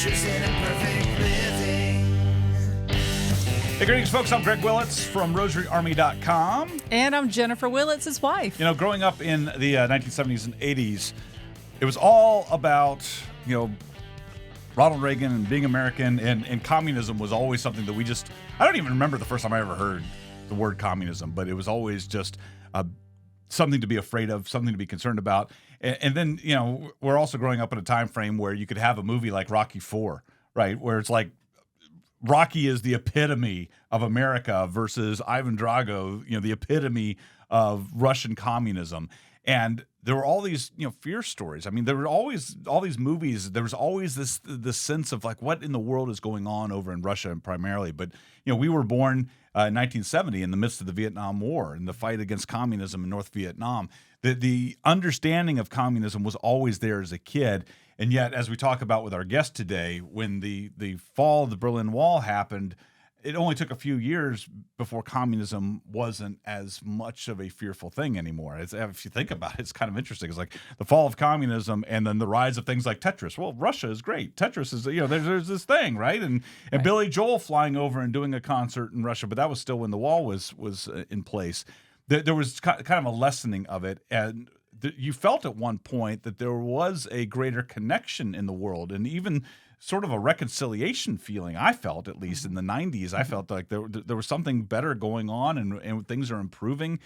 Interest in imperfect living. Hey, greetings, folks. I'm Greg Willits from RosaryArmy.com. And I'm Jennifer Willits, his wife. You know, growing up in the 1970s and 80s, it was all about, Ronald Reagan and being American, and communism was always something that I don't even remember the first time I ever heard the word communism, but it was always just something to be afraid of, something to be concerned about. And then, we're also growing up in a time frame where you could have a movie like Rocky IV, right, where it's like Rocky is the epitome of America versus Ivan Drago, the epitome of Russian communism. And there were all these, fear stories. I mean, there were always all these movies. There was always this sense of like, what in the world is going on over in Russia primarily. But, we were born in 1970 in the midst of the Vietnam War and the fight against communism in North Vietnam. The understanding of communism was always there as a kid. And yet, as we talk about with our guest today, when the fall of the Berlin Wall happened, it only took a few years before communism wasn't as much of a fearful thing anymore. If you think about it, it's kind of interesting. It's like the fall of communism and then the rise of things like Tetris. Well, Russia is great. Tetris is, there's this thing, right? And Billy Joel flying over and doing a concert in Russia, but that was still when the wall was in place. There was kind of a lessening of it, and you felt at one point that there was a greater connection in the world, and even sort of a reconciliation feeling. I felt, at least in the 90s, I felt like there was something better going on, and things are improving.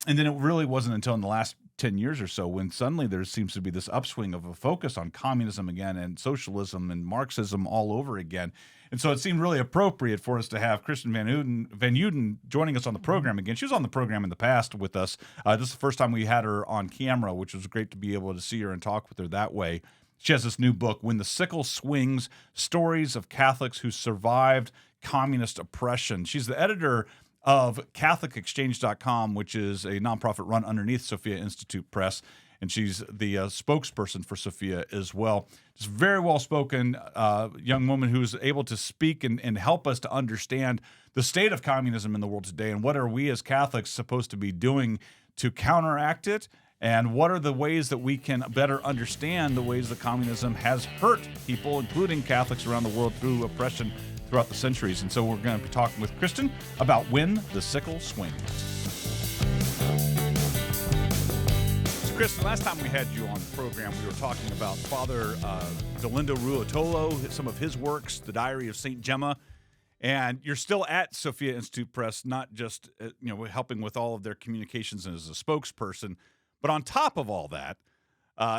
And then it really wasn't until in the last 10 years or so when suddenly there seems to be this upswing of a focus on communism again and socialism and Marxism all over again. And so it seemed really appropriate for us to have Kristen Van Uden joining us on the program again. She was on the program in the past with us. This is the first time we had her on camera, which was great to be able to see her and talk with her that way. She has this new book, When the Sickle Swings, Stories of Catholics Who Survived Communist Oppression. She's the editor of CatholicExchange.com, which is a nonprofit run underneath Sophia Institute Press, and she's the spokesperson for Sophia as well. Just very well-spoken young woman who's able to speak and help us to understand the state of communism in the world today, and what are we as Catholics supposed to be doing to counteract it, and what are the ways that we can better understand the ways that communism has hurt people, including Catholics around the world, through oppression throughout the centuries. And so we're going to be talking with Kristen about When the Sickle Swings. So Kristen, last time we had you on the program, we were talking about Father Dolindo Ruotolo, some of his works, The Diary of St. Gemma. And you're still at Sophia Institute Press, not just helping with all of their communications as a spokesperson, but on top of all that,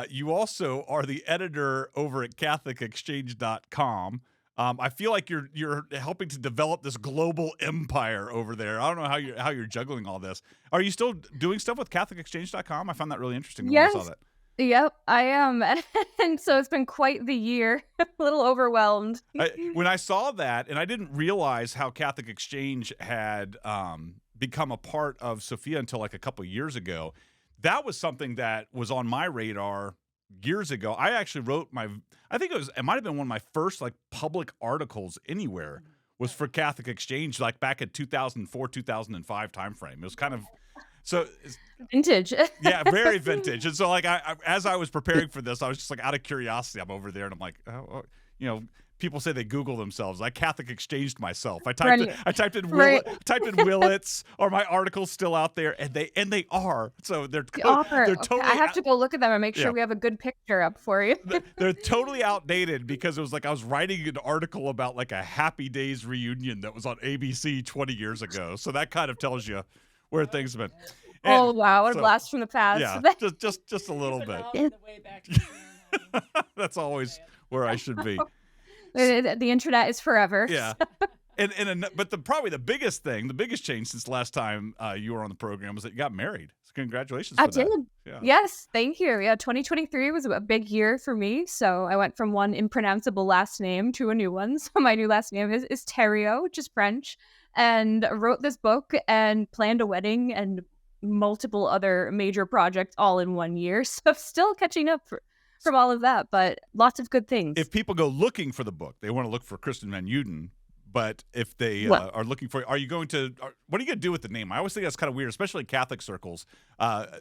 you also are the editor over at CatholicExchange.com. I feel like you're helping to develop this global empire over there. I don't know how you're juggling all this. Are you still doing stuff with CatholicExchange.com? I found that really interesting when I saw that. Yep, I am. And so it's been quite the year. A little overwhelmed. When I saw that, and I didn't realize how Catholic Exchange had become a part of Sophia until like a couple of years ago, that was something that was on my radar years ago. I actually wrote it might have been one of my first like public articles anywhere was for Catholic Exchange, like back in 2004, 2005 timeframe. It was kind of vintage. Yeah, very vintage. And so like as I was preparing for this, I was just like out of curiosity, I'm over there and I'm like, people say they Google themselves. I Catholic Exchanged myself. I typed in Willits, or my article's still out there, and they are. So they're totally. I have to go look at them and make sure we have a good picture up for you. They're totally outdated because it was like I was writing an article about like a Happy Days reunion that was on ABC 20 years ago. So that kind of tells you where things have been. And wow, what a blast from the past. Yeah, just a little bit. That's always where I should be. The internet is forever. Yeah. But probably the biggest change since last time you were on the program was that you got married. So congratulations for that. I did. Yeah. Yes, thank you. Yeah, 2023 was a big year for me. So I went from one impronounceable last name to a new one. So my new last name is Thériault, which is French, and wrote this book and planned a wedding and multiple other major projects all in 1 year. So still catching up from all of that, but lots of good things. If people go looking for the book, they want to look for Kristen Van Uden. But if they are looking for, what are you going to do with the name? I always think that's kind of weird, especially in Catholic circles.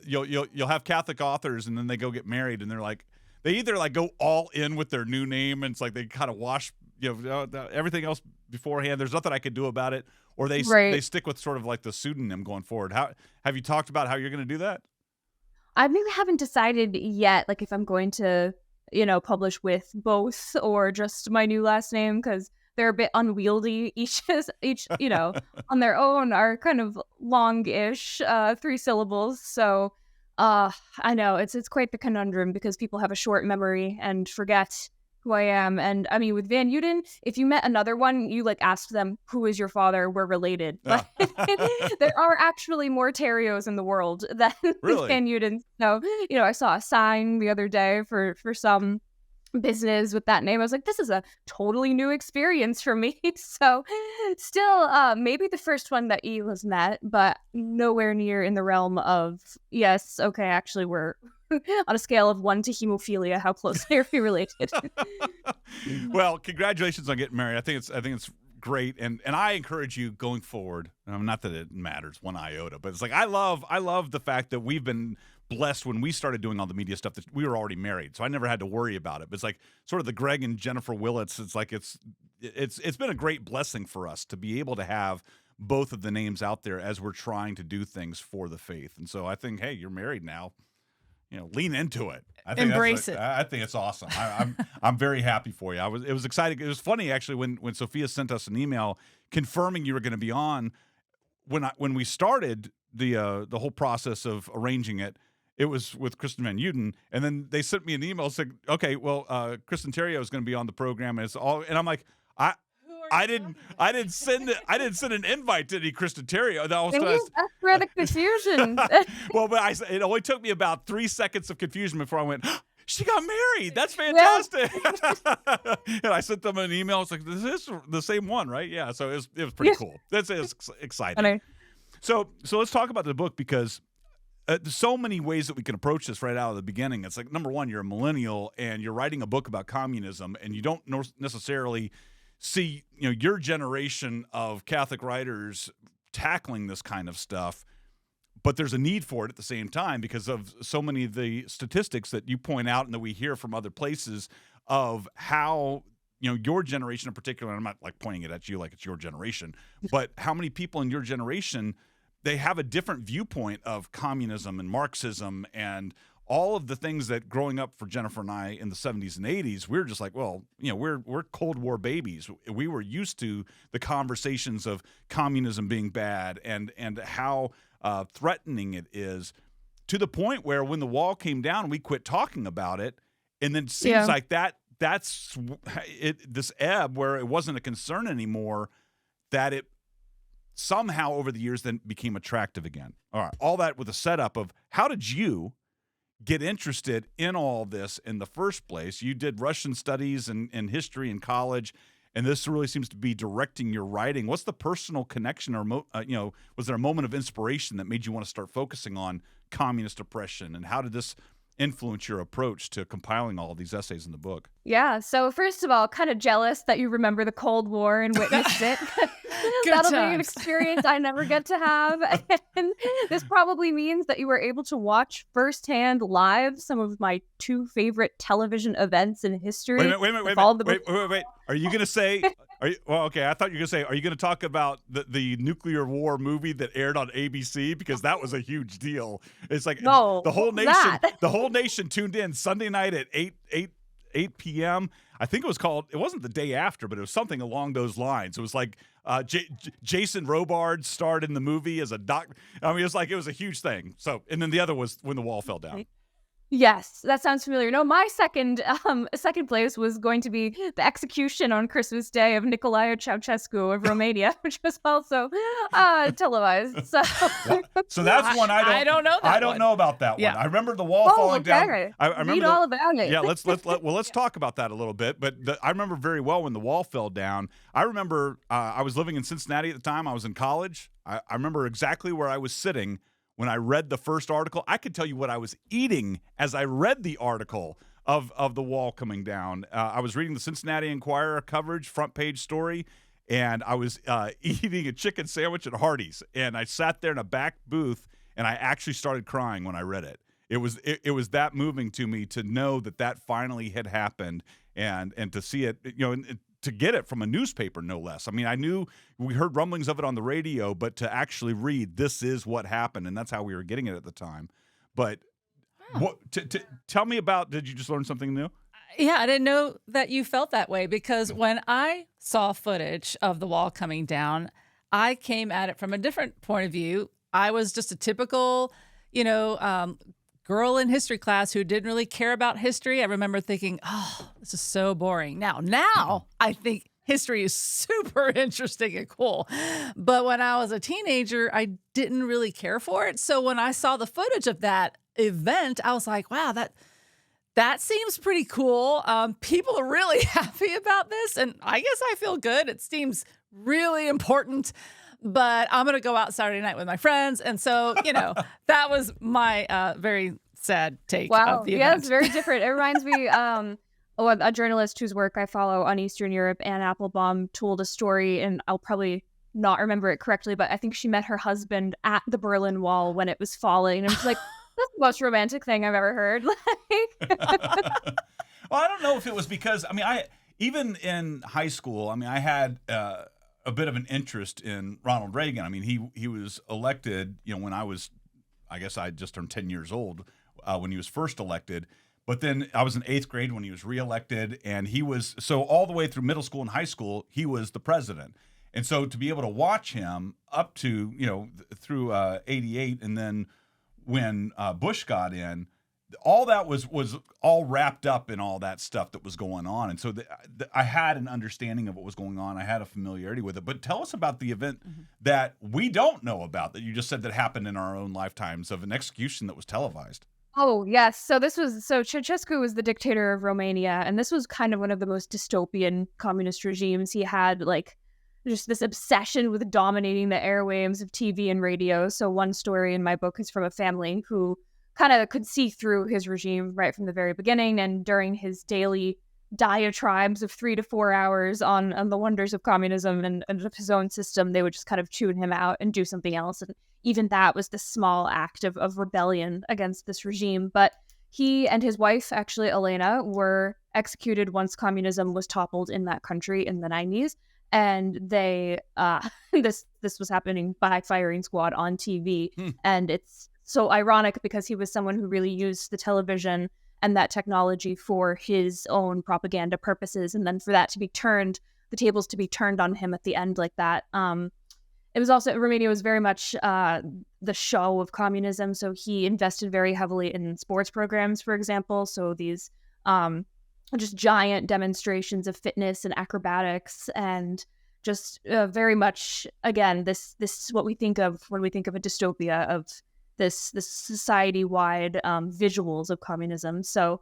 You'll have Catholic authors, and then they go get married, and they're like, they either like go all in with their new name and it's like they kind of wash everything else beforehand. There's nothing I could do about it, or they stick with sort of like the pseudonym going forward. How have you talked about how you're going to do that? I maybe haven't decided yet, like if I'm going to, publish with both or just my new last name, because they're a bit unwieldy. Each, on their own are kind of long-ish, 3 syllables. So, I know it's quite the conundrum because people have a short memory and forget who I am. And I mean, with Van Uden, if you met another one, you like asked them, who is your father? We're related. But there are actually more Terrios in the world than Really? Van Uden. So, I saw a sign the other day for some business with that name. I was like, this is a totally new experience for me. So still, maybe the first one that E has met, but nowhere near in the realm of, yes, okay, actually we're on a scale of 1 to hemophilia, how closely are we related? Well, congratulations on getting married. I think it's great, and I encourage you going forward. Not that it matters one iota, but it's like I love the fact that we've been blessed when we started doing all the media stuff that we were already married, so I never had to worry about it. But it's like sort of the Greg and Jennifer Willits. It's like it's been a great blessing for us to be able to have both of the names out there as we're trying to do things for the faith. And so I think, hey, you're married now. Lean into it. I think Embrace it. I think it's awesome. I'm very happy for you. It was exciting. It was funny actually when Sophia sent us an email confirming you were going to be on. When we started the whole process of arranging it, it was with Kristen Van Uden, and then they sent me an email saying, "Okay, well, Kristen Terrio is going to be on the program," and it's all. And I'm like, I didn't send an invite to any Kristen Terrio. That's where the confusion. Well, but it only took me about 3 seconds of confusion before I went, she got married. That's fantastic. And I sent them an email. It's like, this is the same one, right? Yeah. So it was pretty cool. That's exciting. So let's talk about the book, because there's so many ways that we can approach this right out of the beginning. It's like, number one, you're a millennial and you're writing a book about communism, and you don't necessarily see your generation of Catholic writers tackling this kind of stuff, but there's a need for it at the same time because of so many of the statistics that you point out and that we hear from other places of how your generation in particular, and I'm not like pointing it at you like it's your generation, but how many people in your generation, they have a different viewpoint of communism and Marxism and all of the things that growing up for Jennifer and I in the 70s and 80s, we were just like, well, we're Cold War babies. We were used to the conversations of communism being bad and how threatening it is, to the point where when the wall came down, we quit talking about it. And then it seems like that's this ebb where it wasn't a concern anymore, that it somehow over the years then became attractive again. All right. All that with a setup of how did you get interested in all this in the first place? You did Russian studies and history in college, and this really seems to be directing your writing. What's the personal connection, or was there a moment of inspiration that made you want to start focusing on communist oppression, and how did this influence your approach to compiling all of these essays in the book? Yeah, so first of all, kind of jealous that you remember the Cold War and witnessed it. That'll be an experience I never get to have. And this probably means that you were able to watch firsthand live some of my 2 favorite television events in history. Wait. Are you going to say, I thought you were going to say, are you going to talk about the nuclear war movie that aired on ABC? Because that was a huge deal. It's like the whole nation tuned in Sunday night at 8 p.m. I think it wasn't the day after, but it was something along those lines. It was like Jason Robards starred in the movie as a doc. I mean, it was a huge thing. So, and then the other was when the wall fell down. Yes, that sounds familiar. No, my second place was going to be the execution on Christmas Day of Nicolae Ceausescu of Romania, which was also televised. So that's one I don't know. I don't know about that one. I remember the wall falling down. I remember read all about it. Yeah, let's talk about that a little bit. But I remember very well when the wall fell down. I remember I was living in Cincinnati at the time. I was in college. I remember exactly where I was sitting when I read the first article. I could tell you what I was eating as I read the article of the wall coming down. I was reading the Cincinnati Enquirer coverage, front page story, and I was eating a chicken sandwich at Hardee's. And I sat there in a back booth, and I actually started crying when I read it. It was that moving to me to know that finally had happened, and to see it, and to get it from a newspaper, no less. I mean, we heard rumblings of it on the radio, but to actually read, this is what happened, and that's how we were getting it at the time. But tell me about, did you just learn something new? Yeah, I didn't know that you felt that way, because when I saw footage of the wall coming down, I came at it from a different point of view. I was just a typical, girl in history class who didn't really care about history. I remember thinking, oh, this is so boring. Now I think history is super interesting and cool. But when I was a teenager, I didn't really care for it. So when I saw the footage of that event, I was like, wow, that seems pretty cool. People are really happy about this, and I guess I feel good. It seems really important, but I'm going to go out Saturday night with my friends. And so, that was my very sad take of the event. Yeah, it's very different. It reminds me, a journalist whose work I follow on Eastern Europe, Anne Applebaum, told a story, and I'll probably not remember it correctly, but I think she met her husband at the Berlin Wall when it was falling. And I'm just like, that's the most romantic thing I've ever heard. Well, I don't know if it was because, even in high school, I had a bit of an interest in Ronald Reagan. I mean, he was elected, when I guess I just turned 10 years old when he was first elected. But then I was in 8th grade when he was reelected, and so all the way through middle school and high school, he was the president. And so to be able to watch him up to, through 88, and then when Bush got in, all that was all wrapped up in all that stuff that was going on. And so I had an understanding of what was going on. I had a familiarity with it. But tell us about the event that we don't know about, that you just said that happened in our own lifetimes, of an execution that was televised. Oh, yes. So Ceausescu was the dictator of Romania, and this was kind of one of the most dystopian communist regimes. He had just this obsession with dominating the airwaves of TV and radio. So one story in my book is from a family who kind of could see through his regime right from the very beginning, and during his daily diatribes of 3 to 4 hours on the wonders of communism and of his own system, they would just kind of tune him out and do something else. And even that was the small act of rebellion against this regime. But he and his wife, actually Elena, were executed once communism was toppled in that country in the 90s. And they this was happening by firing squad on TV. And it's so ironic because he was someone who really used the television and that technology for his own propaganda purposes, and then for that to be turned, the tables to be turned on him at the end like that. It was also, Romania was very much the show of communism, so he invested very heavily in sports programs, for example. So these just giant demonstrations of fitness and acrobatics, and just very much, again, this is what we think of when we think of a dystopia, of this society-wide visuals of communism. So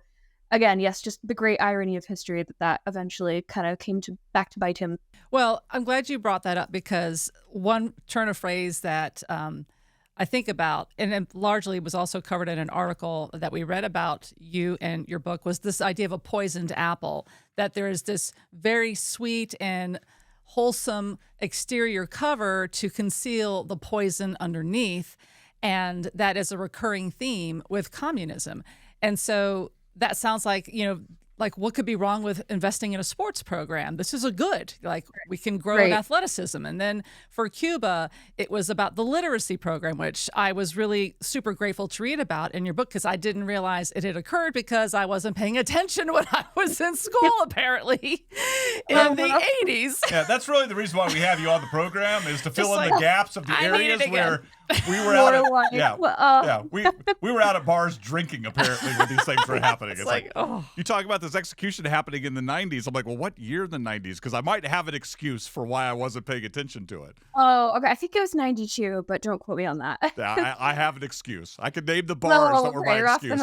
again, yes, just the great irony of history that eventually kind of came back to bite him. Well, I'm glad you brought that up, because one turn of phrase that I think about, and it largely was also covered in an article that we read about you and your book, was this idea of a poisoned apple, that there is this very sweet and wholesome exterior cover to conceal the poison underneath. And that is a recurring theme with communism. And so that sounds like, what could be wrong with investing in a sports program? This is a good, we can grow in athleticism. And then for Cuba, it was about the literacy program, which I was really super grateful to read about in your book, because I didn't realize it had occurred because I wasn't paying attention when I was in school, apparently, in the 80s. Yeah, that's really the reason why we have you on the program, is to fill in the gaps of the areas where we were out at, we were out at bars drinking, apparently, when these things were happening. It's like, you talk about this execution happening in the 90s. I'm like, well, what year in the 90s? Because I might have an excuse for why I wasn't paying attention to it. Oh, okay. I think it was 92, but don't quote me on that. Yeah, I have an excuse. I could name the bars that were my excuse.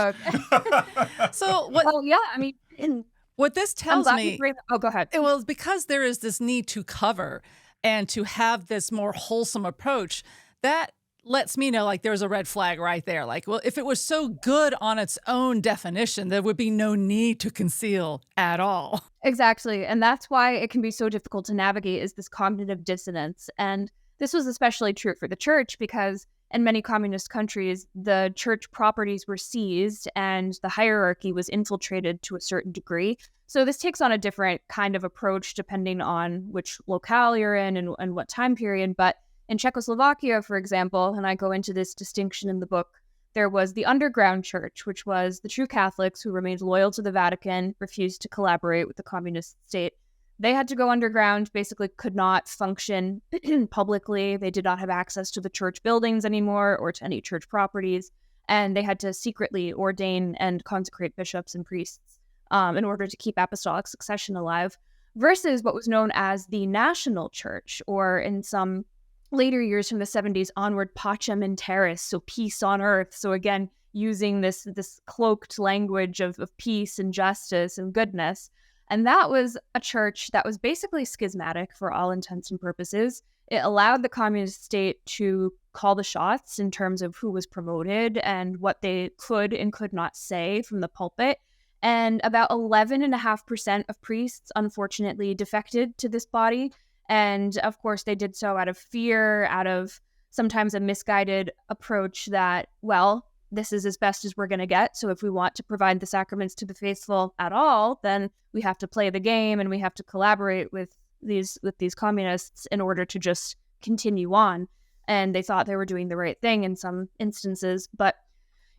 So what? Oh, yeah. I mean, what this tells me. Go ahead. It was because there is this need to cover and to have this more wholesome approach that lets me know, there's a red flag right there. Well, if it was so good on its own definition, there would be no need to conceal at all. Exactly. And that's why it can be so difficult to navigate, is this cognitive dissonance. And this was especially true for the church, because in many communist countries, the church properties were seized and the hierarchy was infiltrated to a certain degree. So this takes on a different kind of approach depending on which locale you're in and what time period. But in Czechoslovakia, for example, and I go into this distinction in the book, there was the underground church, which was the true Catholics who remained loyal to the Vatican, refused to collaborate with the communist state. They had to go underground, basically could not function publicly. They did not have access to the church buildings anymore or to any church properties. And they had to secretly ordain and consecrate bishops and priests in order to keep apostolic succession alive, versus what was known as the national church, or in some later years from the 70s onward, pacem in terris, so peace on earth. So again, using this cloaked language of peace and justice and goodness. And that was a church that was basically schismatic for all intents and purposes. It allowed the communist state to call the shots in terms of who was promoted and what they could and could not say from the pulpit. And about 11.5% of priests, unfortunately, defected to this body. And of course, they did so out of fear, out of sometimes a misguided approach that, well, this is as best as we're going to get. So if we want to provide the sacraments to the faithful at all, then we have to play the game and we have to collaborate with these communists in order to just continue on. And they thought they were doing the right thing in some instances, but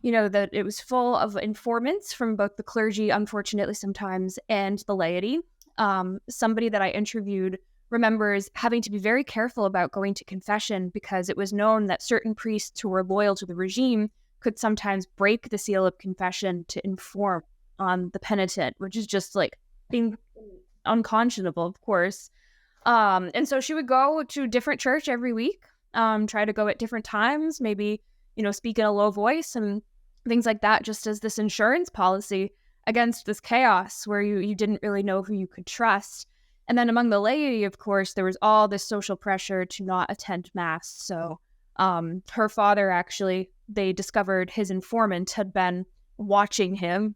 that it was full of informants from both the clergy, unfortunately sometimes, and the laity. Somebody that I interviewed remembers having to be very careful about going to confession because it was known that certain priests who were loyal to the regime could sometimes break the seal of confession to inform on the penitent, which is just like being unconscionable, of course. And so she would go to a different church every week, try to go at different times, maybe, speak in a low voice and things like that, just as this insurance policy against this chaos where you didn't really know who you could trust. And then among the laity, of course, there was all this social pressure to not attend Mass. So her father, actually, they discovered his informant had been watching him,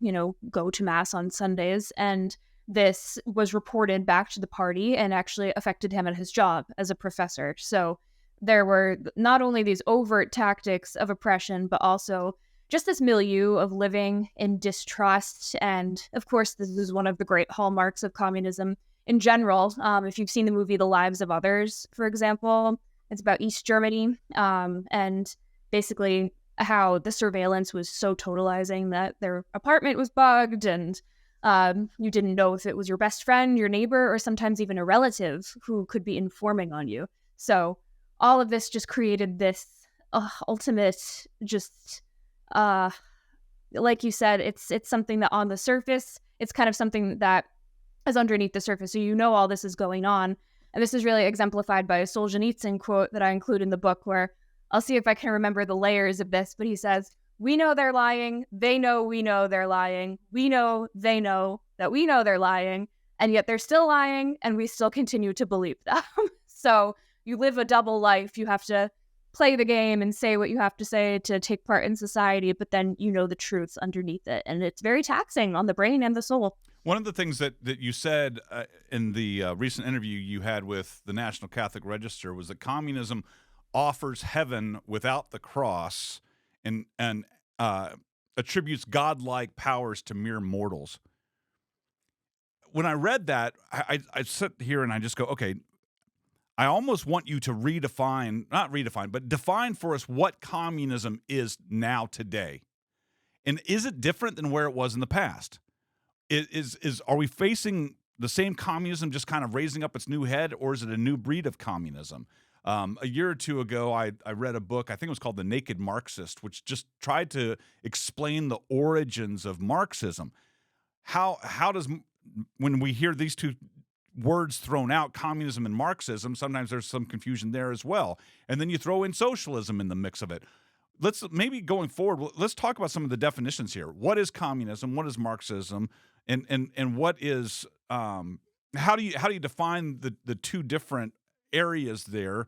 go to Mass on Sundays. And this was reported back to the party and actually affected him at his job as a professor. So there were not only these overt tactics of oppression, but also just this milieu of living in distrust. And of course, this is one of the great hallmarks of communism in general. If you've seen the movie The Lives of Others, for example, it's about East Germany and basically how the surveillance was so totalizing that their apartment was bugged and you didn't know if it was your best friend, your neighbor, or sometimes even a relative who could be informing on you. So all of this just created this ultimate, just like you said, it's something that on the surface, it's kind of something that is underneath the surface. So all this is going on. And this is really exemplified by a Solzhenitsyn quote that I include in the book, where I'll see if I can remember the layers of this, but he says, "We know they're lying. They know we know they're lying. We know they know that we know they're lying. And yet they're still lying, and we still continue to believe them." So you live a double life. You have to play the game and say what you have to say to take part in society, but then the truth underneath it. And it's very taxing on the brain and the soul. One of the things that you said in the recent interview you had with the National Catholic Register was that communism offers heaven without the cross and attributes godlike powers to mere mortals. When I read that, I sit here and I just go, okay, I almost want you to define for us what communism is now today. And is it different than where it was in the past? Are we facing the same communism just kind of raising up its new head, or is it a new breed of communism? A year or two ago, I read a book, I think it was called The Naked Marxist, which just tried to explain the origins of Marxism. How does, when we hear these two words thrown out, communism and Marxism, sometimes there's some confusion there as well. And then you throw in socialism in the mix of it. Let's maybe going forward, let's talk about some of the definitions here. What is communism? What is Marxism? And what is how do you define the two different areas there?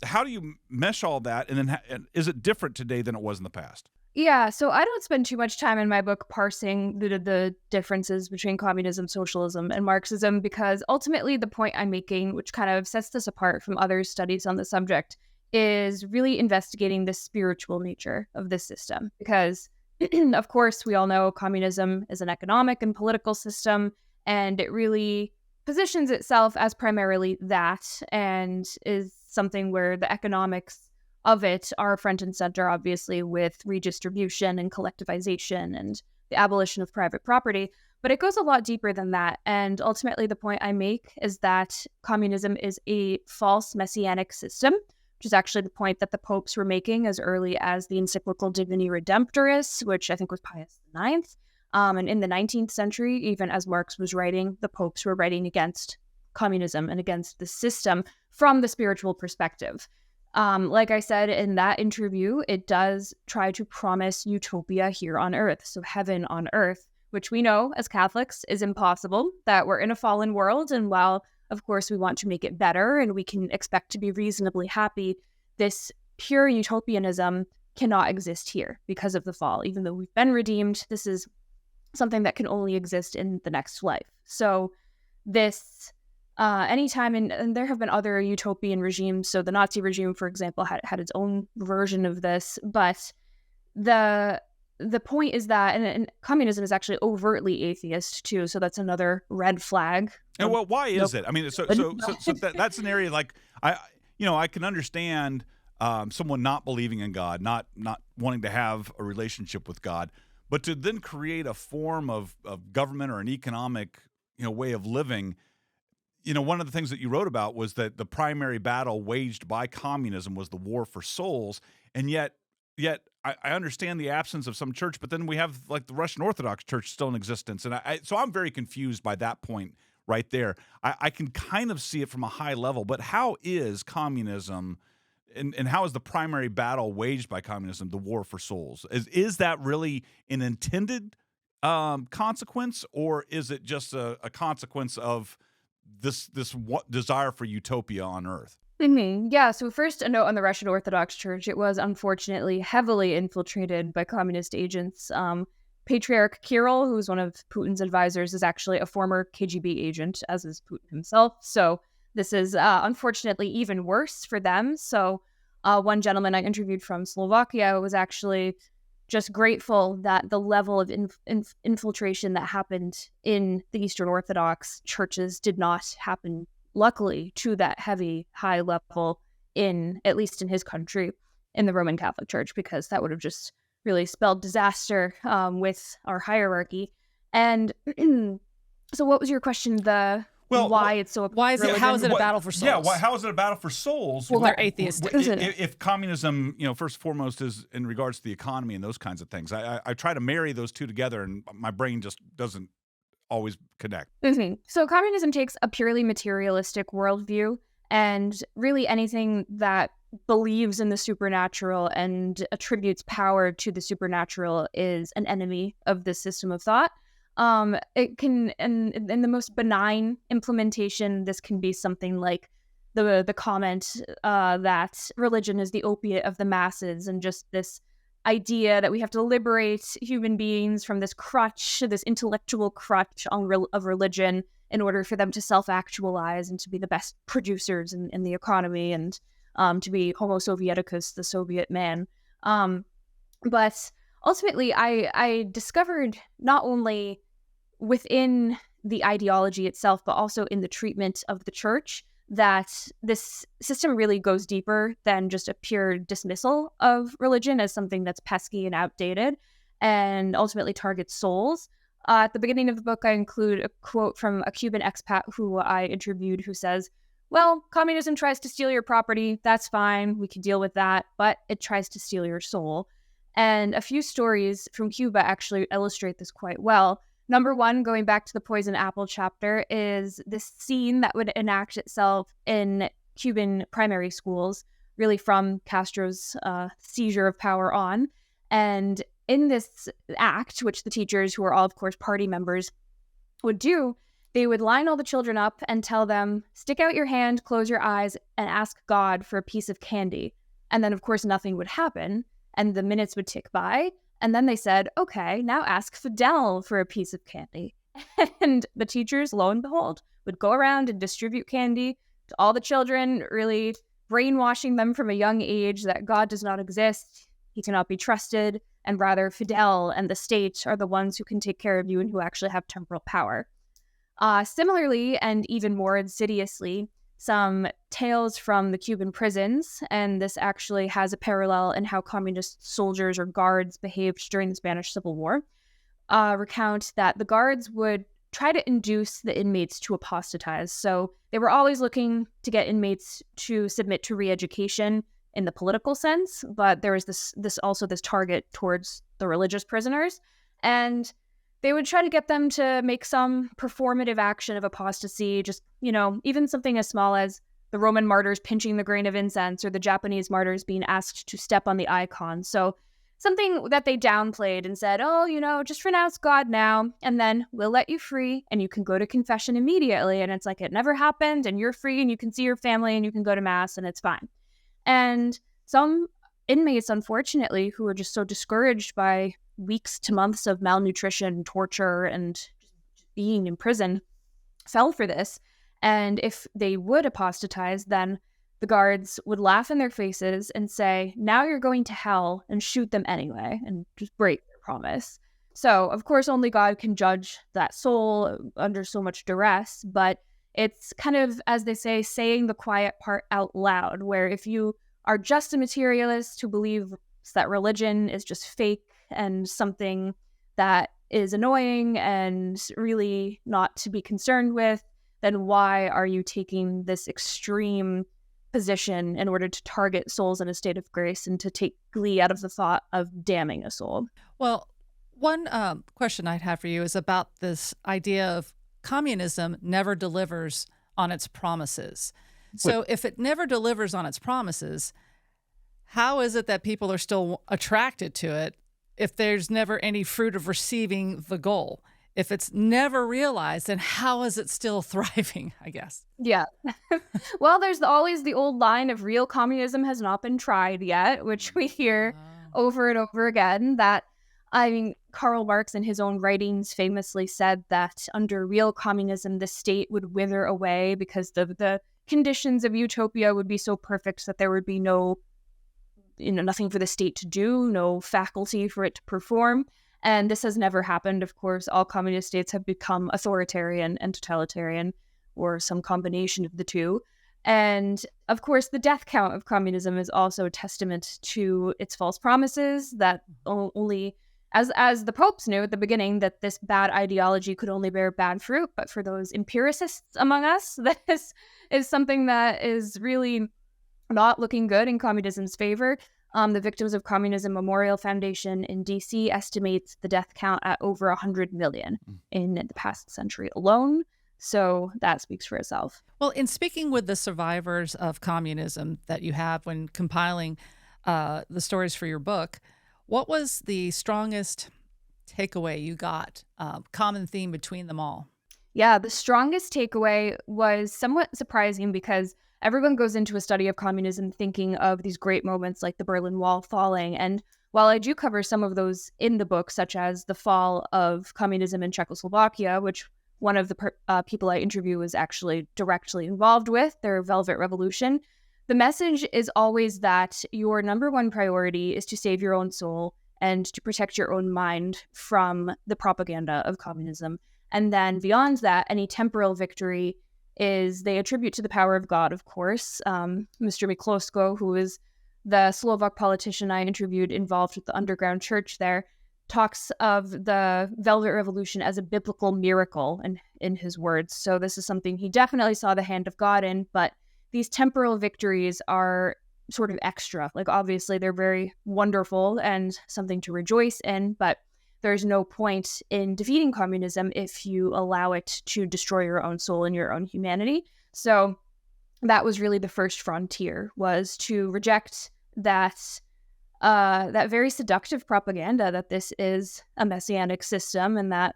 How do you mesh all that? And then is it different today than it was in the past? Yeah, so I don't spend too much time in my book parsing the differences between communism, socialism, and Marxism, because ultimately the point I'm making, which kind of sets this apart from other studies on the subject, is really investigating the spiritual nature of this system. Because, of course, we all know communism is an economic and political system, and it really positions itself as primarily that, and is something where the economics of it are front and center, obviously, with redistribution and collectivization and the abolition of private property. But it goes a lot deeper than that. And ultimately, the point I make is that communism is a false messianic system, which is actually the point that the popes were making as early as the encyclical Divini Redemptoris, which I think was Pius IX. And in the 19th century, even as Marx was writing, the popes were writing against communism and against the system from the spiritual perspective. Like I said in that interview, it does try to promise utopia here on earth, so heaven on earth, which we know as Catholics is impossible, that we're in a fallen world. And while, of course, we want to make it better and we can expect to be reasonably happy, this pure utopianism cannot exist here because of the fall. Even though we've been redeemed, this is something that can only exist in the next life. So this, anytime, and there have been other utopian regimes. So the Nazi regime, for example, had its own version of this. But the point is that, and communism is actually overtly atheist too, so that's another red flag. And well, why is it? I mean, so that's an area like I can understand someone not believing in God, not wanting to have a relationship with God, but to then create a form of government or an economic way of living. One of the things that you wrote about was that the primary battle waged by communism was the war for souls, and yet I understand the absence of some church, but then we have like the Russian Orthodox Church still in existence. And so I'm very confused by that point right there. I can kind of see it from a high level, but how is communism and how is the primary battle waged by communism the war for souls? Is that really an intended consequence, or is it just a consequence of this desire for utopia on earth? Mm-hmm. Yeah, so first, a note on the Russian Orthodox Church. It was unfortunately heavily infiltrated by communist agents. Patriarch Kirill, who was one of Putin's advisors, is actually a former KGB agent, as is Putin himself. So this is unfortunately even worse for them. So one gentleman I interviewed from Slovakia was actually just grateful that the level of infiltration that happened in the Eastern Orthodox churches did not happen, luckily, to that high level at least in his country, in the Roman Catholic Church, because that would have just really spelled disaster with our hierarchy. And so what was your question? How is it a battle for souls? Yeah, how is it a battle for souls? Well, they're atheistic. If communism, first and foremost, is in regards to the economy and those kinds of things. I try to marry those two together, and my brain just doesn't always connect. Mm-hmm. So communism takes a purely materialistic worldview, and really anything that believes in the supernatural and attributes power to the supernatural is an enemy of this system of thought. It can, and in the most benign implementation, this can be something like the comment that religion is the opiate of the masses, and just this idea that we have to liberate human beings from this crutch, this intellectual crutch of religion, in order for them to self-actualize and to be the best producers in the economy, and to be Homo Sovieticus, the Soviet man. But ultimately, I discovered not only within the ideology itself, but also in the treatment of the church, that this system really goes deeper than just a pure dismissal of religion as something that's pesky and outdated, and ultimately targets souls. At the beginning of the book, I include a quote from a Cuban expat who I interviewed, who says, well, communism tries to steal your property. That's fine. We can deal with that. But it tries to steal your soul. And a few stories from Cuba actually illustrate this quite well. Number one, going back to the poison apple chapter, is this scene that would enact itself in Cuban primary schools, really from Castro's seizure of power on. And in this act, which the teachers, who are all, of course, party members, would do, they would line all the children up and tell them, stick out your hand, close your eyes, and ask God for a piece of candy. And then, of course, nothing would happen, and the minutes would tick by. And then they said, okay, now ask Fidel for a piece of candy. And the teachers, lo and behold, would go around and distribute candy to all the children, really brainwashing them from a young age that God does not exist, he cannot be trusted, and rather Fidel and the state are the ones who can take care of you and who actually have temporal power. Similarly, and even more insidiously, some tales from the Cuban prisons, and this actually has a parallel in how communist soldiers or guards behaved during the Spanish Civil War, recount that the guards would try to induce the inmates to apostatize. So they were always looking to get inmates to submit to re-education in the political sense, but there was this target towards the religious prisoners, and they would try to get them to make some performative action of apostasy, just, even something as small as the Roman martyrs pinching the grain of incense or the Japanese martyrs being asked to step on the icon. So something that they downplayed and said, just renounce God now, and then we'll let you free, and you can go to confession immediately. And it's like it never happened, and you're free, and you can see your family, and you can go to mass, and it's fine. And some inmates, unfortunately, who were just so discouraged by weeks to months of malnutrition, torture, and just being in prison, fell for this. And if they would apostatize, then the guards would laugh in their faces and say, now you're going to hell, and shoot them anyway, and just break their promise. So, of course, only God can judge that soul under so much duress, but it's kind of, as they say, saying the quiet part out loud, where if you are just a materialist who believes that religion is just fake and something that is annoying and really not to be concerned with, then why are you taking this extreme position in order to target souls in a state of grace and to take glee out of the thought of damning a soul? Well, one question I'd have for you is about this idea of communism never delivers on its promises. So if it never delivers on its promises, how is it that people are still attracted to it if there's never any fruit of receiving the goal? If it's never realized, then how is it still thriving, I guess? Yeah. Well, there's always the old line of real communism has not been tried yet, which we hear over and over again. Karl Marx in his own writings famously said that under real communism, the state would wither away because the conditions of utopia would be so perfect that there would be nothing for the state to do, no faculty for it to perform. And this has never happened. Of course, all communist states have become authoritarian and totalitarian, or some combination of the two. And of course, the death count of communism is also a testament to its false promises that only, as the popes knew at the beginning, that this bad ideology could only bear bad fruit. But for those empiricists among us, this is something that is really not looking good in communism's favor. The Victims of Communism Memorial Foundation in DC estimates the death count at over 100 million in the past century alone. So that speaks for itself. Well, in speaking with the survivors of communism that you have when compiling the stories for your book, what was the strongest takeaway you got, common theme between them all? Yeah, the strongest takeaway was somewhat surprising because everyone goes into a study of communism thinking of these great moments like the Berlin Wall falling. And while I do cover some of those in the book, such as the fall of communism in Czechoslovakia, which one of the people I interview was actually directly involved with, their Velvet Revolution, the message is always that your number one priority is to save your own soul and to protect your own mind from the propaganda of communism. And then beyond that, any temporal victory is they attribute to the power of God, of course. Mr. Miklosko, who is the Slovak politician I interviewed involved with the underground church there, talks of the Velvet Revolution as a biblical miracle in his words. So this is something he definitely saw the hand of God in, but these temporal victories are sort of extra. Like, obviously, they're very wonderful and something to rejoice in, but there's no point in defeating communism if you allow it to destroy your own soul and your own humanity. So that was really the first frontier, was to reject that very seductive propaganda that this is a messianic system, and that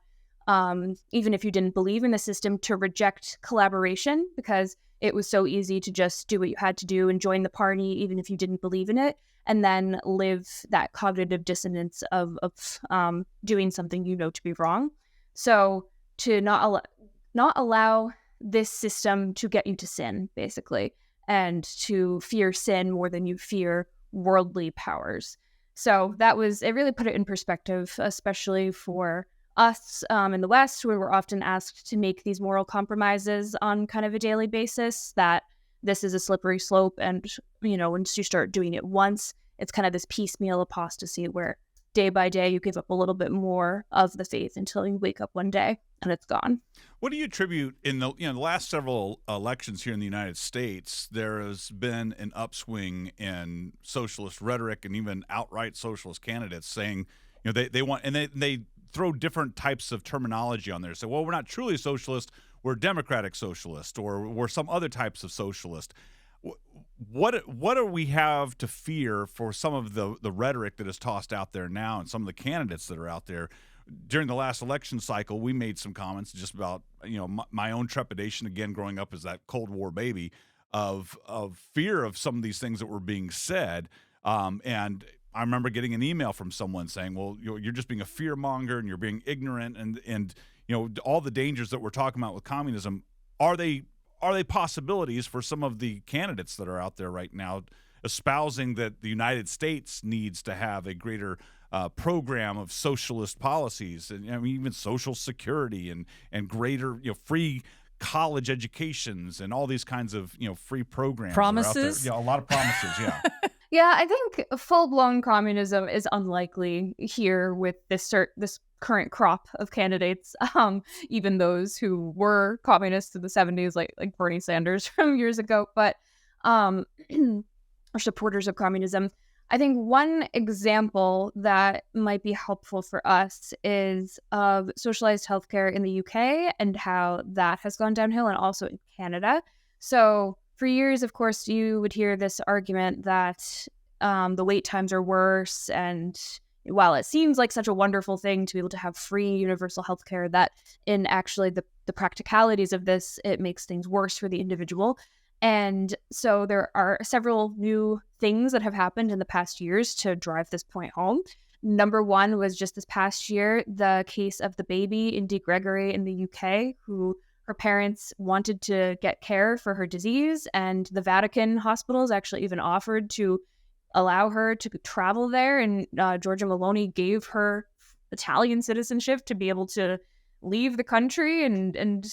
even if you didn't believe in the system, to reject collaboration, because it was so easy to just do what you had to do and join the party even if you didn't believe in it, and then live that cognitive dissonance of doing something you know to be wrong. So to not allow this system to get you to sin, basically. and to fear sin more than you fear worldly powers. So it really put it in perspective, especially for us in the West, where we're often asked to make these moral compromises on kind of a daily basis, that this is a slippery slope. And, once you start doing it once, it's kind of this piecemeal apostasy where day by day you give up a little bit more of the faith until you wake up one day and it's gone. What do you attribute in the last several elections here in the United States? There has been an upswing in socialist rhetoric and even outright socialist candidates saying, they want, and they throw different types of terminology on there. So, well, we're not truly socialist, we're democratic socialist, or we're some other types of socialist. What do we have to fear for some of the rhetoric that is tossed out there now and some of the candidates that are out there? During the last election cycle, we made some comments just about, my own trepidation, again, growing up as that Cold War baby, of fear of some of these things that were being said. And I remember getting an email from someone saying, well, you're just being a fear monger and you're being ignorant. And all the dangers that we're talking about with communism, are they possibilities for some of the candidates that are out there right now espousing that the United States needs to have a greater program of socialist policies, and even Social Security and greater free college educations and all these kinds of free programs? Promises? A lot of promises. Yeah. Yeah, I think full-blown communism is unlikely here with this current crop of candidates. Even those who were communists in the 70s, like Bernie Sanders from years ago, but are supporters of communism. I think one example that might be helpful for us is of socialized healthcare in the UK and how that has gone downhill, and also in Canada. So for years, of course, you would hear this argument that the wait times are worse, and while it seems like such a wonderful thing to be able to have free universal healthcare, that in actually the practicalities of this, it makes things worse for the individual. And so there are several new things that have happened in the past years to drive this point home. Number one was just this past year, the case of the baby, Indy Gregory, in the UK, who her parents wanted to get care for her disease, and the Vatican hospitals actually even offered to allow her to travel there. And Giorgia Meloni gave her Italian citizenship to be able to leave the country and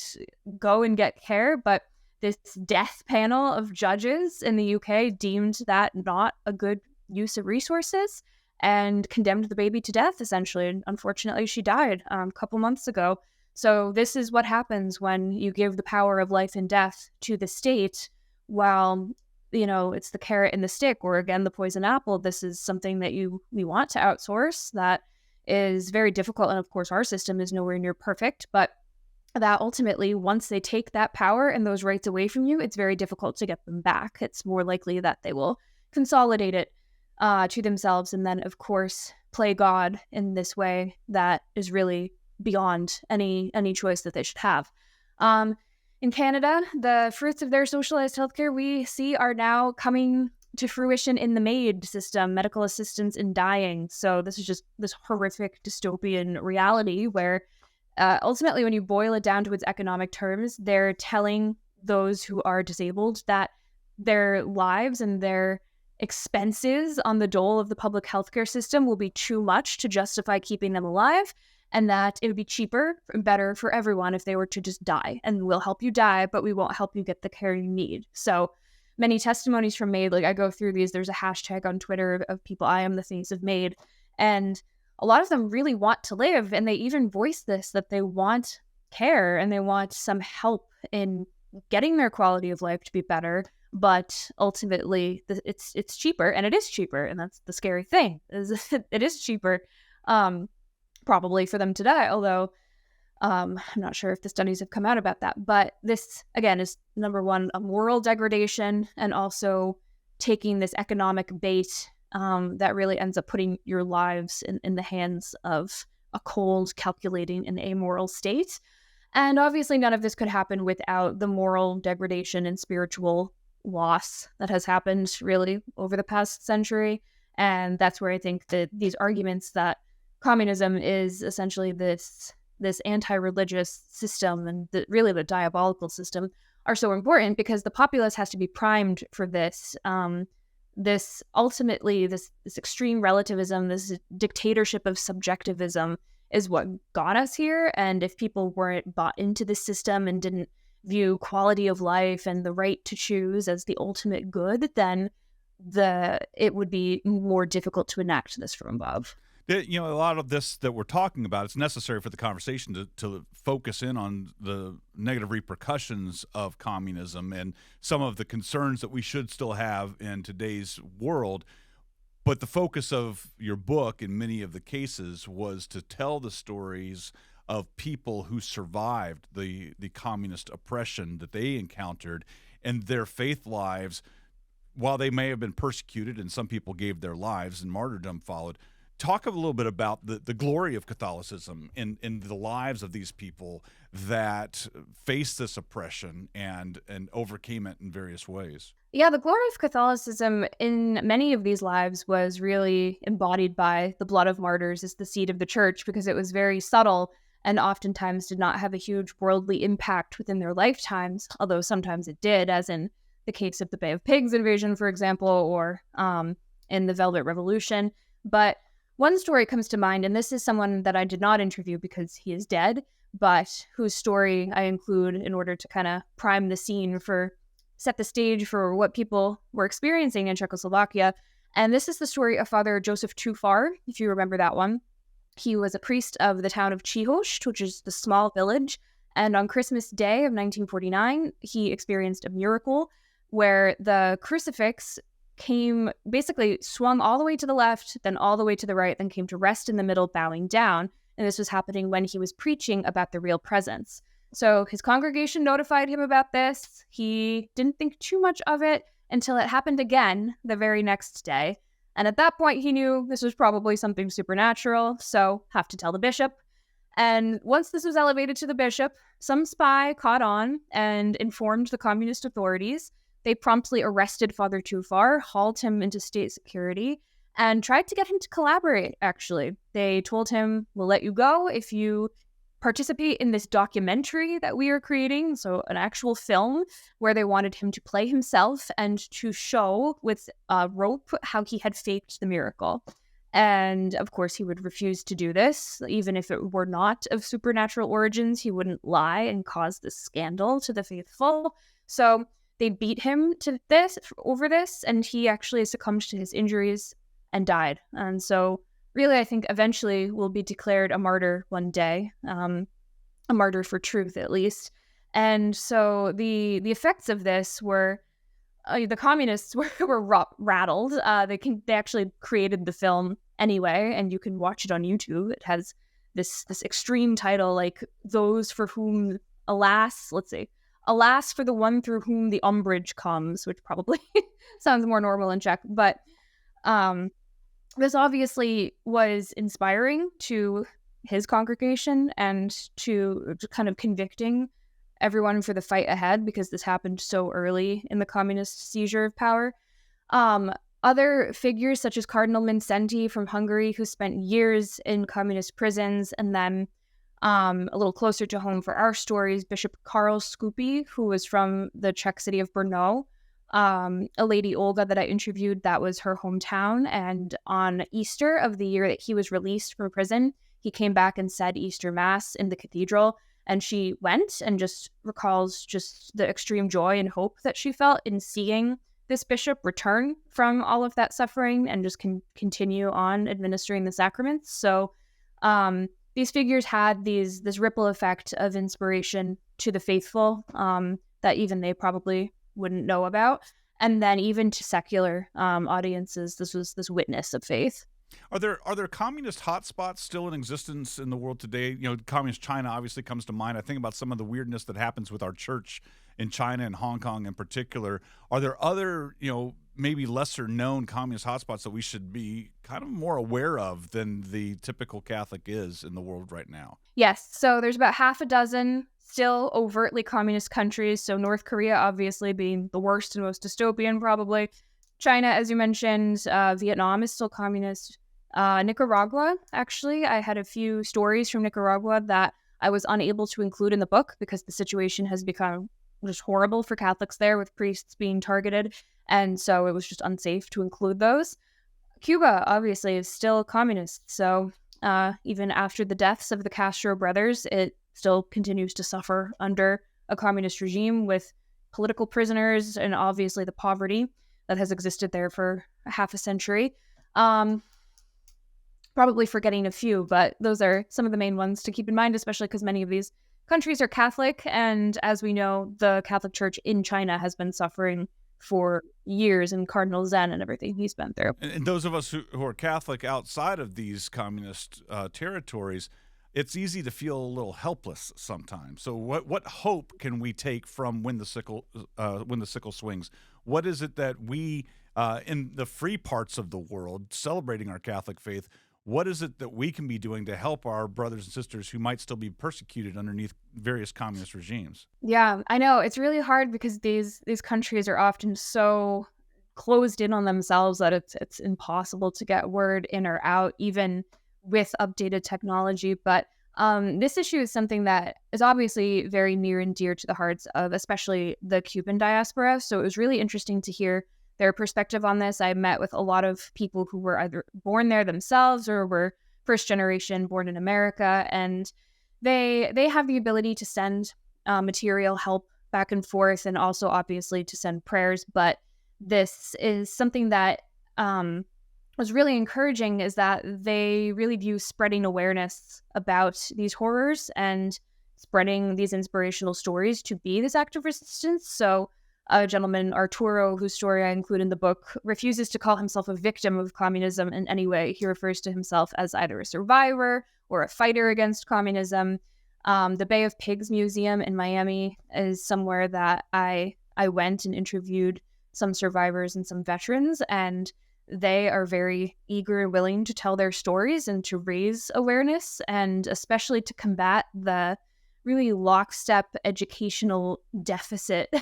go and get care. But this death panel of judges in the UK deemed that not a good use of resources and condemned the baby to death, essentially. And unfortunately, she died a couple months ago. So this is what happens when you give the power of life and death to the state, while, it's the carrot and the stick, or again, the poison apple. This is something that we want to outsource. That is very difficult. And of course, our system is nowhere near perfect, but that ultimately, once they take that power and those rights away from you, it's very difficult to get them back. It's more likely that they will consolidate it to themselves, and then, of course, play God in this way that is really beyond any choice that they should have. In Canada, the fruits of their socialized healthcare we see are now coming to fruition in the MAID system, medical assistance in dying. So this is just this horrific dystopian reality where ultimately, when you boil it down to its economic terms, they're telling those who are disabled that their lives and their expenses on the dole of the public healthcare system will be too much to justify keeping them alive, and that it would be cheaper and better for everyone if they were to just die. And we'll help you die, but we won't help you get the care you need. So many testimonies from MAID, I go through these, there's a hashtag on Twitter of people, I am the face of MAID, and a lot of them really want to live, and they even voice this, that they want care and they want some help in getting their quality of life to be better. But ultimately, it's cheaper, and it is cheaper, and that's the scary thing, is it is cheaper, probably, for them to die. Although I'm not sure if the studies have come out about that. But this, again, is number one, a moral degradation, and also taking this economic bait that really ends up putting your lives in the hands of a cold, calculating, and amoral state. And obviously none of this could happen without the moral degradation and spiritual loss that has happened really over the past century. And that's where I think that these arguments that communism is essentially this this anti-religious system and really the diabolical system are so important, because the populace has to be primed for this. This ultimately, this extreme relativism, this dictatorship of subjectivism is what got us here. And if people weren't bought into the system and didn't view quality of life and the right to choose as the ultimate good, then it would be more difficult to enact this from above. You know, a lot of this that we're talking about, it's necessary for the conversation to focus in on the negative repercussions of communism and some of the concerns that we should still have in today's world. But the focus of your book, in many of the cases, was to tell the stories of people who survived the communist oppression that they encountered, and their faith lives, while they may have been persecuted and some people gave their lives and martyrdom followed. Talk a little bit about the glory of Catholicism in the lives of these people that faced this oppression and overcame it in various ways. Yeah, the glory of Catholicism in many of these lives was really embodied by the blood of martyrs as the seed of the church, because it was very subtle and oftentimes did not have a huge worldly impact within their lifetimes, although sometimes it did, as in the case of the Bay of Pigs invasion, for example, or in the Velvet Revolution. But one story comes to mind, and this is someone that I did not interview because he is dead, but whose story I include in order to kind of prime the scene set the stage for what people were experiencing in Czechoslovakia. And this is the story of Father Joseph Tufar, if you remember that one. He was a priest of the town of Chihost, which is the small village. And on Christmas Day of 1949, he experienced a miracle where the crucifix basically swung all the way to the left, then all the way to the right, then came to rest in the middle, bowing down. And this was happening when he was preaching about the real presence. So his congregation notified him about this. He didn't think too much of it until it happened again the very next day. And at that point, he knew this was probably something supernatural, so have to tell the bishop. And once this was elevated to the bishop, some spy caught on and informed the communist authorities. They promptly arrested Father Tufar, hauled him into state security, and tried to get him to collaborate, actually. They told him, we'll let you go if you participate in this documentary that we are creating, so an actual film where they wanted him to play himself and to show with a rope how he had faked the miracle. And of course, he would refuse to do this. Even if it were not of supernatural origins, he wouldn't lie and cause this scandal to the faithful. So they beat him over this, and he actually succumbed to his injuries and died. And so really, I think eventually will be declared a martyr one day, a martyr for truth, at least. And so the effects of this were, the communists were rattled. They actually created the film anyway, and you can watch it on YouTube. It has this extreme title, like "Those for whom, alas for the one through whom the umbrage comes," which probably sounds more normal in Czech, but this obviously was inspiring to his congregation and to kind of convicting everyone for the fight ahead, because this happened so early in the communist seizure of power. Other figures such as Cardinal Mindszenty from Hungary, who spent years in communist prisons, and then a little closer to home for our stories, Bishop Karl Skupy, who was from the Czech city of Brno. A lady, Olga, that I interviewed, that was her hometown. And on Easter of the year that he was released from prison, he came back and said Easter Mass in the cathedral. And she went and just recalls just the extreme joy and hope that she felt in seeing this bishop return from all of that suffering and just continue on administering the sacraments. So these figures had this ripple effect of inspiration to the faithful that even they probably wouldn't know about. And then even to secular audiences, this was this witness of faith. Are there communist hotspots still in existence in the world today? You know, communist China obviously comes to mind. I think about some of the weirdness that happens with our church in China and Hong Kong in particular. Are there other, maybe lesser known communist hotspots that we should be kind of more aware of than the typical Catholic is in the world right now? Yes. So there's about half a dozen still overtly communist countries. So North Korea, obviously, being the worst and most dystopian, probably. China, as you mentioned, Vietnam is still communist. Nicaragua, actually, I had a few stories from Nicaragua that I was unable to include in the book because the situation has become just horrible for Catholics there, with priests being targeted. And so it was just unsafe to include those. Cuba, obviously, is still communist. So even after the deaths of the Castro brothers, it still continues to suffer under a communist regime with political prisoners and obviously the poverty that has existed there for half a century. Probably forgetting a few, but those are some of the main ones to keep in mind, especially because many of these countries are Catholic. And as we know, the Catholic Church in China has been suffering for years, and Cardinal Zen and everything he's been through. And those of us who are Catholic outside of these communist territories, it's easy to feel a little helpless sometimes. So what hope can we take from when the sickle swings? What is it that we in the free parts of the world celebrating our Catholic faith, what is it that we can be doing to help our brothers and sisters who might still be persecuted underneath various communist regimes? Yeah, I know. It's really hard because these countries are often so closed in on themselves that it's impossible to get word in or out, even with updated technology. But this issue is something that is obviously very near and dear to the hearts of especially the Cuban diaspora. So it was really interesting to hear their perspective on this. I met with a lot of people who were either born there themselves or were first generation born in America, and they have the ability to send material help back and forth, and also obviously to send prayers. But this is something that was really encouraging, is that they really view spreading awareness about these horrors and spreading these inspirational stories to be this act of resistance. So a gentleman, Arturo, whose story I include in the book, refuses to call himself a victim of communism in any way. He refers to himself as either a survivor or a fighter against communism. The Bay of Pigs Museum in Miami is somewhere that I went and interviewed some survivors and some veterans, and they are very eager and willing to tell their stories and to raise awareness, and especially to combat the really lockstep educational deficit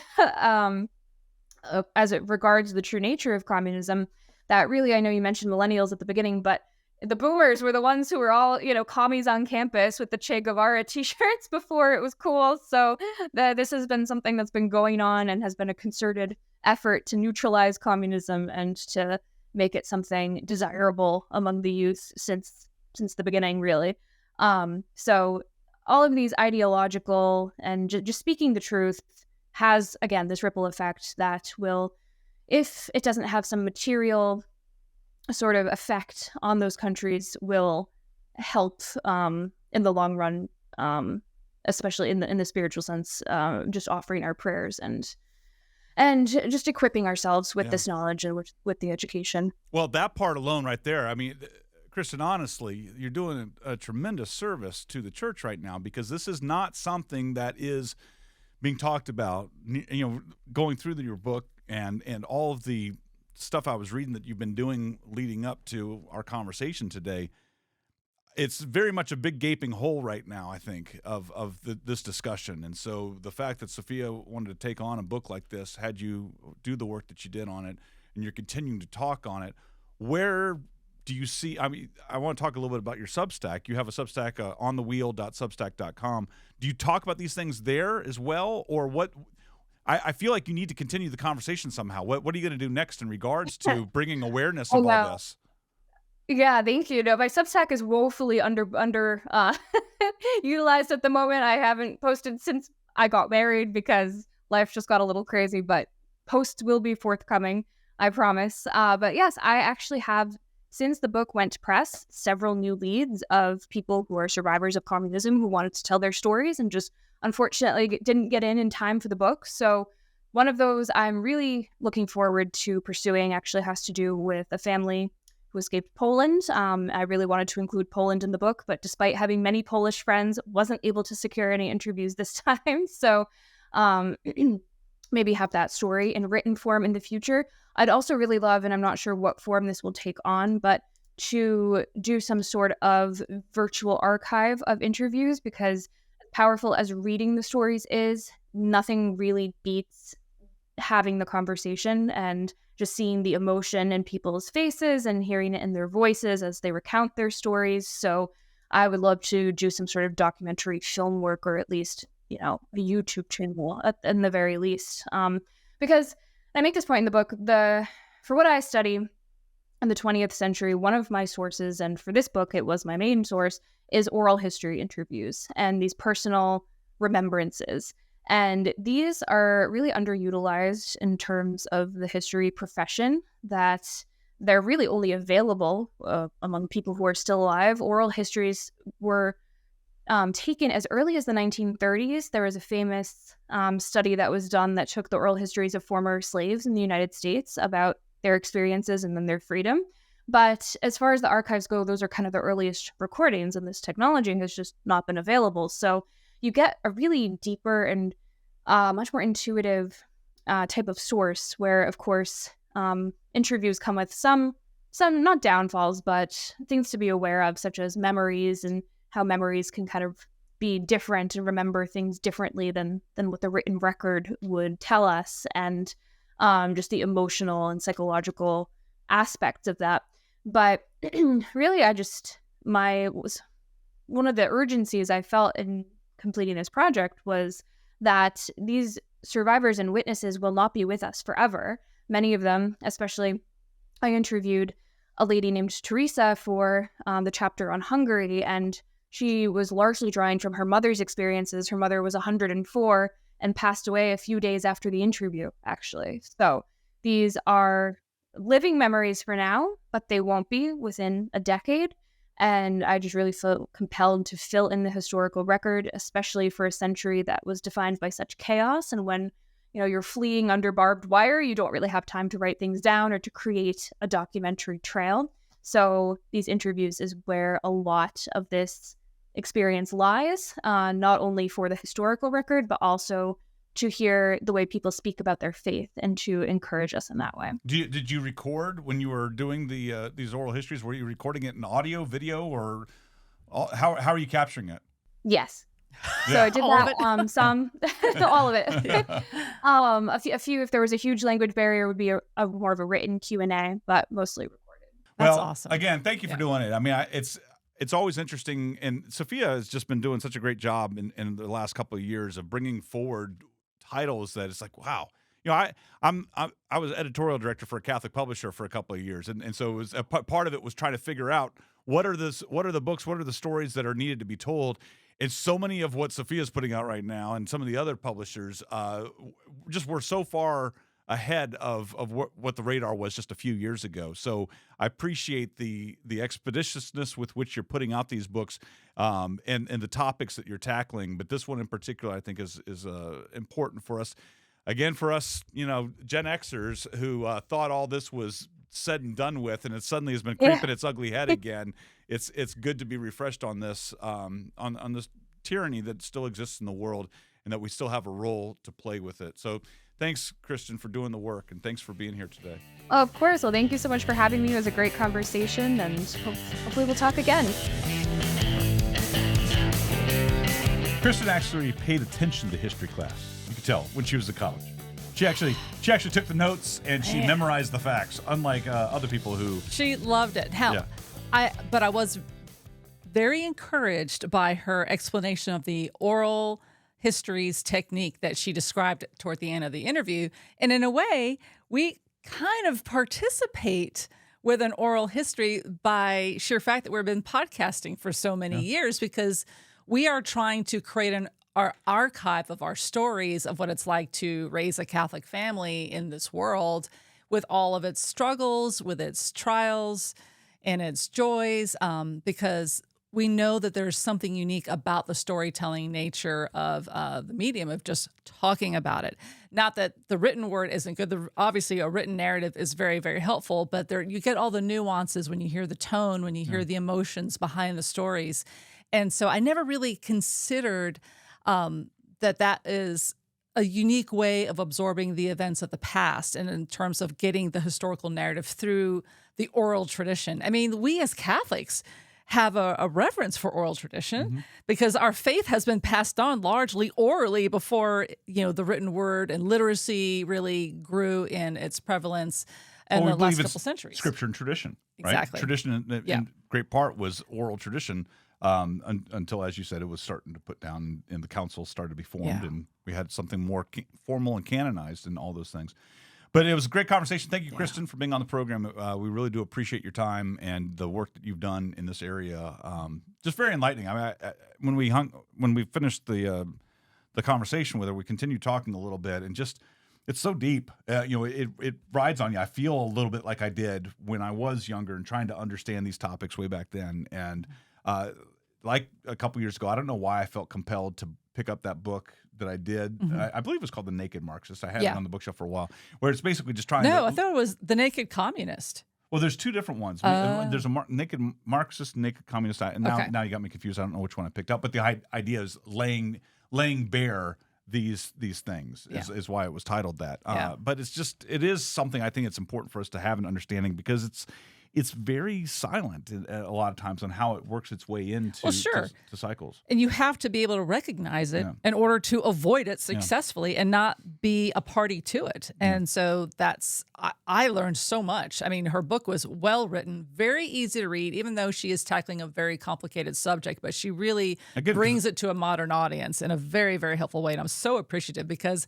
as it regards the true nature of communism. That really, I know you mentioned millennials at the beginning, but the boomers were the ones who were all, commies on campus with the Che Guevara t-shirts before it was cool. So this has been something that's been going on and has been a concerted effort to neutralize communism and to make it something desirable among the youth since the beginning, really. So all of these ideological and just speaking the truth has, again, this ripple effect that will, if it doesn't have some material sort of effect on those countries, will help in the long run, especially in the spiritual sense, just offering our prayers and just equipping ourselves with this knowledge and with the education. Well, that part alone right there, I mean, Kristen, honestly, you're doing a tremendous service to the church right now, because this is not something that is being talked about, going through your book and all of the stuff I was reading that you've been doing leading up to our conversation today. It's very much a big gaping hole right now, I think, of this discussion. And so the fact that Sophia wanted to take on a book like this, had you do the work that you did on it, and you're continuing to talk on it, where do you see, I mean, I want to talk a little bit about your Substack. You have a Substack, onthewheel.substack.com. Do you talk about these things there as well? Or what? I feel like you need to continue the conversation somehow. What are you going to do next in regards to bringing awareness of all this? Yeah, thank you. No, my Substack is woefully under utilized at the moment. I haven't posted since I got married because life just got a little crazy, but posts will be forthcoming, I promise. But yes, I actually have, since the book went to press, several new leads of people who are survivors of communism who wanted to tell their stories and just unfortunately didn't get in time for the book. So one of those I'm really looking forward to pursuing actually has to do with a family who escaped Poland. I really wanted to include Poland in the book, but despite having many Polish friends, wasn't able to secure any interviews this time. So maybe have that story in written form in the future. I'd also really love, and I'm not sure what form this will take on, but to do some sort of virtual archive of interviews, because as powerful as reading the stories is, nothing really beats having the conversation and just seeing the emotion in people's faces and hearing it in their voices as they recount their stories. So I would love to do some sort of documentary film work, or at least, a YouTube channel in the very least. Because I make this point in the book, for what I study in the 20th century, one of my sources, and for this book, it was my main source, is oral history interviews and these personal remembrances. And these are really underutilized in terms of the history profession, that they're really only available among people who are still alive. Oral histories were taken as early as the 1930s. There was a famous study that was done that took the oral histories of former slaves in the United States about their experiences and then their freedom. But as far as the archives go, those are kind of the earliest recordings, and this technology has just not been available. So you get a really deeper and much more intuitive type of source where, of course, interviews come with some not downfalls, but things to be aware of, such as memories and how memories can kind of be different and remember things differently than what the written record would tell us, and just the emotional and psychological aspects of that. But really, one of the urgencies I felt in completing this project was that these survivors and witnesses will not be with us forever. Many of them, especially, I interviewed a lady named Teresa for the chapter on Hungary, and she was largely drawing from her mother's experiences. Her mother was 104 and passed away a few days after the interview, actually. So these are living memories for now, but they won't be within a decade. And I just really felt compelled to fill in the historical record, especially for a century that was defined by such chaos. And when you're fleeing under barbed wire, you don't really have time to write things down or to create a documentary trail. So these interviews is where a lot of this experience lies, not only for the historical record, but also to hear the way people speak about their faith and to encourage us in that way. Did you record when you were doing these oral histories? Were you recording it in audio, video, or how are you capturing it? Yes. Yeah. So I did All that, of some, all of it. Yeah. A few, if there was a huge language barrier, would be a more of a written Q&A, but mostly recorded. That's Well, awesome. Again, thank you for doing it. I mean, it's always interesting, and Sophia has just been doing such a great job in the last couple of years of bringing forward titles that it's like, wow. I was editorial director for a Catholic publisher for a couple of years, and so it was part of it was trying to figure out what are the books, what are the stories that are needed to be told. And so many of what Sophia's putting out right now, and some of the other publishers, just were so far ahead of what the radar was just a few years ago. So I appreciate the expeditiousness with which you're putting out these books, and the topics that you're tackling. But this one in particular, I think, is important for us. Again, for us, Gen Xers who thought all this was said and done with, and it suddenly has been creeping its ugly head again. It's good to be refreshed on this on this tyranny that still exists in the world, and that we still have a role to play with it. So thanks, Kristen, for doing the work, and thanks for being here today. Oh, of course. Well, thank you so much for having me. It was a great conversation, and hopefully we'll talk again. Kristen actually paid attention to history class. You could tell when she was at college. She actually took the notes and she memorized the facts, unlike other people who. She loved it. Hell, Yeah. But I was very encouraged by her explanation of the oral histories technique that she described toward the end of the interview. And in a way, we kind of participate with an oral history by sheer fact that we've been podcasting for so many years, because we are trying to create our archive of our stories of what it's like to raise a Catholic family in this world, with all of its struggles, with its trials and its joys, because we know that there's something unique about the storytelling nature of the medium of just talking about it. Not that the written word isn't good. Obviously, a written narrative is very, very helpful, but you get all the nuances when you hear the tone, when you hear the emotions behind the stories. And so I never really considered that is a unique way of absorbing the events of the past, and in terms of getting the historical narrative through the oral tradition. I mean, we as Catholics have a reverence for oral tradition because our faith has been passed on largely orally before, the written word and literacy really grew in its prevalence in the last couple centuries. Scripture and tradition, right? Exactly. Tradition in great part was oral tradition. until, as you said, it was starting to put down and the council started to be formed, Yeah. and we had something more formal and canonized and all those things. But it was a great conversation. Thank you, Kristen, for being on the program. We really do appreciate your time and the work that you've done in this area. Just very enlightening. I mean, when we finished the conversation with her, we continued talking a little bit, and just it's so deep. It rides on you. I feel a little bit like I did when I was younger and trying to understand these topics way back then. And like a couple years ago, I don't know why I felt compelled to pick up that book that I did. I believe it was called The Naked Marxist. I had it on the bookshelf for a while, where it's basically just trying to... No, I thought it was The Naked Communist. Well, there's two different ones. There's a naked Marxist, naked communist. And now you got me confused. I don't know which one I picked up. But the idea is laying bare these things is why it was titled that. But it is something I think it's important for us to have an understanding, because it's very silent a lot of times on how it works its way into to cycles. And you have to be able to recognize it in order to avoid it successfully and not be a party to it. And so I learned so much. I mean, her book was well written, very easy to read, even though she is tackling a very complicated subject, but she really brings it to a modern audience in a very, very helpful way. And I'm so appreciative, because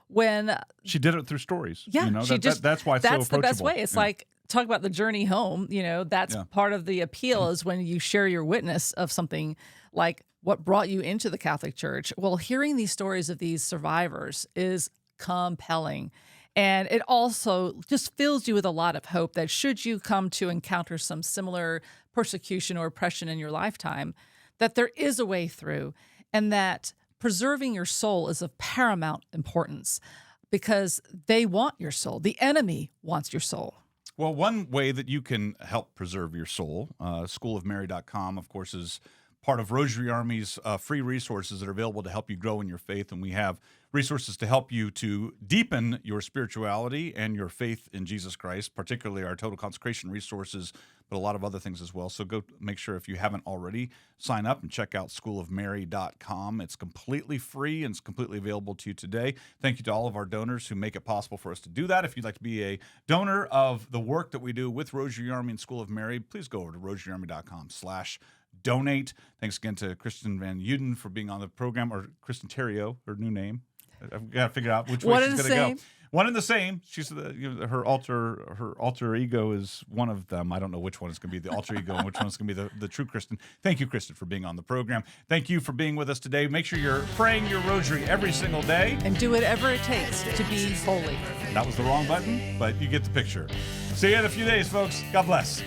when she did it through stories, that's why it's so approachable. That's the best way. It's like, talk about the journey home. That's part of the appeal, is when you share your witness of something like what brought you into the Catholic Church. Well, hearing these stories of these survivors is compelling. And it also just fills you with a lot of hope that should you come to encounter some similar persecution or oppression in your lifetime, that there is a way through, and that preserving your soul is of paramount importance, because they want your soul. The enemy wants your soul. Well, one way that you can help preserve your soul, schoolofmary.com, of course, is part of Rosary Army's free resources that are available to help you grow in your faith. And we have resources to help you to deepen your spirituality and your faith in Jesus Christ, particularly our total consecration resources, but a lot of other things as well. So go make sure, if you haven't already, sign up and check out schoolofmary.com. It's completely free and it's completely available to you today. Thank you to all of our donors who make it possible for us to do that. If you'd like to be a donor of the work that we do with Rosary Army and School of Mary, please go over to rosaryarmy.com/donate. Thanks again to Kristen Van Uden for being on the program, or Kristen Terrio, her new name. I've got to figure out which way she's going to go. One and the same. She's her alter ego is one of them. I don't know which one is going to be the alter ego and which one is going to be the true Kristen. Thank you, Kristen, for being on the program. Thank you for being with us today. Make sure you're praying your rosary every single day. And do whatever it takes to be holy. That was the wrong button, but you get the picture. See you in a few days, folks. God bless.